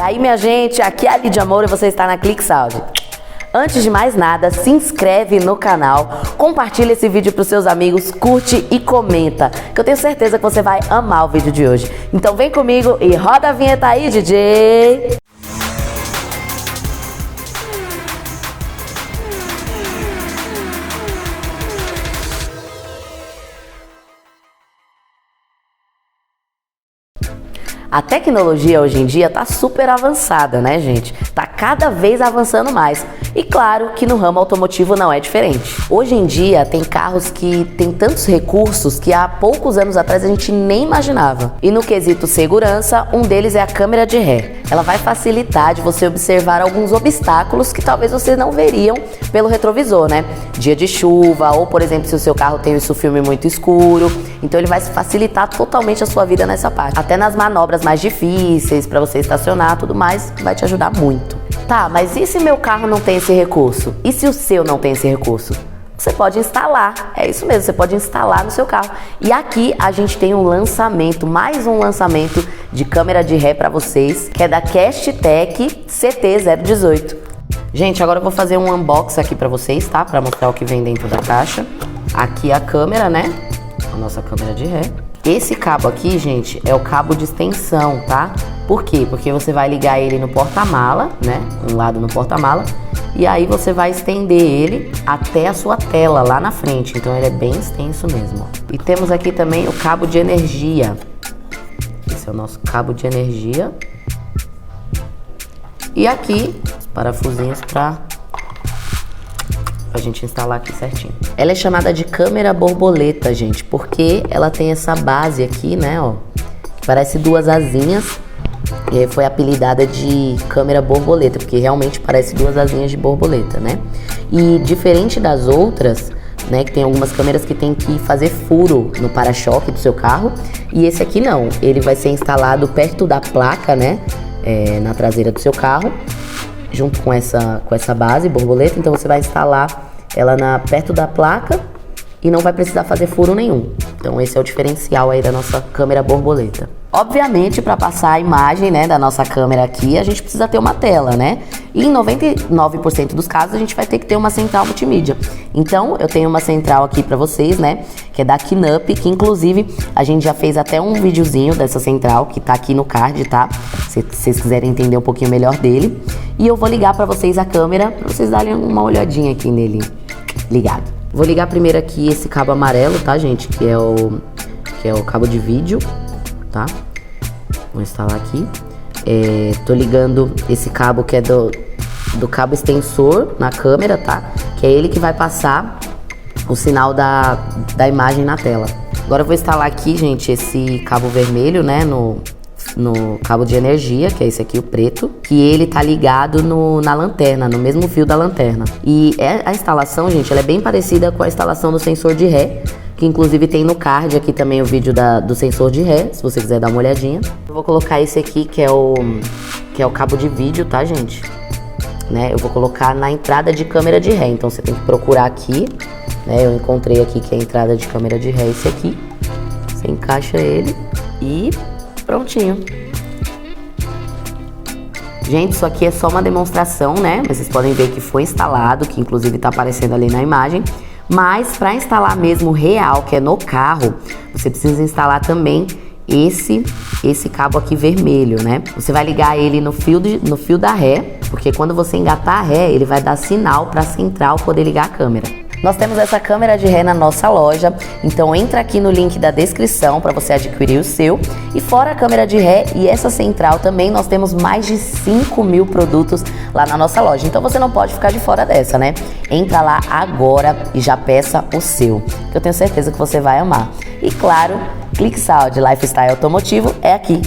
aí, minha gente, aqui é a Lídia Moura e você está na ClickSaúde. Antes de mais nada, se inscreve no canal, compartilha esse vídeo para os seus amigos, curte e comenta, que eu tenho certeza que você vai amar o vídeo de hoje. Então vem comigo e roda a vinheta aí, DJ! A tecnologia hoje em dia tá super avançada, né, gente? Tá cada vez avançando mais. E claro que no ramo automotivo não é diferente. Hoje em dia tem carros que tem tantos recursos que há poucos anos atrás a gente nem imaginava. E no quesito segurança, um deles é a câmera de ré. Ela vai facilitar de você observar alguns obstáculos que talvez vocês não veriam pelo retrovisor, né? Dia de chuva ou, por exemplo, se o seu carro tem isso filme muito escuro. Então ele vai facilitar totalmente a sua vida nessa parte. Até nas manobras mais difíceis, para você estacionar, tudo mais, vai te ajudar muito. Tá, mas e se meu carro não tem esse recurso? E se o seu não tem esse recurso? Você pode instalar, é isso mesmo, você pode instalar no seu carro. E aqui a gente tem um lançamento, mais um lançamento de câmera de ré para vocês, que é da Castech CT018. Gente, agora eu vou fazer um unboxing aqui para vocês, tá? Para mostrar o que vem dentro da caixa. Aqui a câmera, né? A nossa câmera de ré. Esse cabo aqui, gente, é o cabo de extensão, tá? Por quê? Porque você vai ligar ele no porta-mala, né? Um lado no porta-mala. E aí você vai estender ele até a sua tela lá na frente. Então ele é bem extenso mesmo, ó. E temos aqui também o cabo de energia. Esse é o nosso cabo de energia. E aqui, os parafusinhos para a gente instalar aqui certinho. Ela é chamada de câmera borboleta, gente, porque ela tem essa base aqui, né, ó, que parece duas asinhas, e aí foi apelidada de câmera borboleta, porque realmente parece duas asinhas de borboleta, né? E diferente das outras, né, que tem algumas câmeras que tem que fazer furo no para-choque do seu carro, e esse aqui não, ele vai ser instalado perto da placa, né, na traseira do seu carro, junto com essa base borboleta. Então você vai instalar ela perto da placa e não vai precisar fazer furo nenhum. Então esse é o diferencial aí da nossa câmera borboleta. Obviamente, para passar a imagem, né, da nossa câmera aqui, a gente precisa ter uma tela, né? E em 99% dos casos a gente vai ter que ter uma central multimídia. Então eu tenho uma central aqui para vocês, né, que é da Kinup, que inclusive a gente já fez até um videozinho dessa central que tá aqui no card, tá? Se vocês quiserem entender um pouquinho melhor dele. E eu vou ligar para vocês a câmera, para vocês darem uma olhadinha aqui nele ligado. Vou ligar primeiro aqui esse cabo amarelo, tá, gente? Que é o cabo de vídeo, tá? Vou instalar aqui. Tô ligando esse cabo que é do cabo extensor na câmera, tá? Que é ele que vai passar o sinal da imagem na tela. Agora eu vou instalar aqui, gente, esse cabo vermelho, né? No cabo de energia, que é esse aqui, o preto, que ele tá ligado na lanterna, no mesmo fio da lanterna. E a instalação, gente, ela é bem parecida com a instalação do sensor de ré, que inclusive tem no card aqui também o vídeo do sensor de ré, se você quiser dar uma olhadinha. Eu vou colocar esse aqui, que é o cabo de vídeo, tá, gente? Né? Eu vou colocar na entrada de câmera de ré, então você tem que procurar aqui, né? Eu encontrei aqui que é a entrada de câmera de ré, esse aqui. Você encaixa ele e prontinho. Gente, isso aqui é só uma demonstração, né? Mas vocês podem ver que foi instalado, que inclusive tá aparecendo ali na imagem. Mas para instalar mesmo real, que é no carro, você precisa instalar também esse cabo aqui vermelho, né? Você vai ligar ele no fio da ré, porque quando você engatar a ré, ele vai dar sinal para a central poder ligar a câmera. Nós temos essa câmera de ré na nossa loja, então entra aqui no link da descrição para você adquirir o seu. E fora a câmera de ré e essa central também, nós temos mais de 5.000 produtos lá na nossa loja. Então você não pode ficar de fora dessa, né? Entra lá agora e já peça o seu, que eu tenho certeza que você vai amar. E claro, ClickSaúde Lifestyle Automotivo é aqui.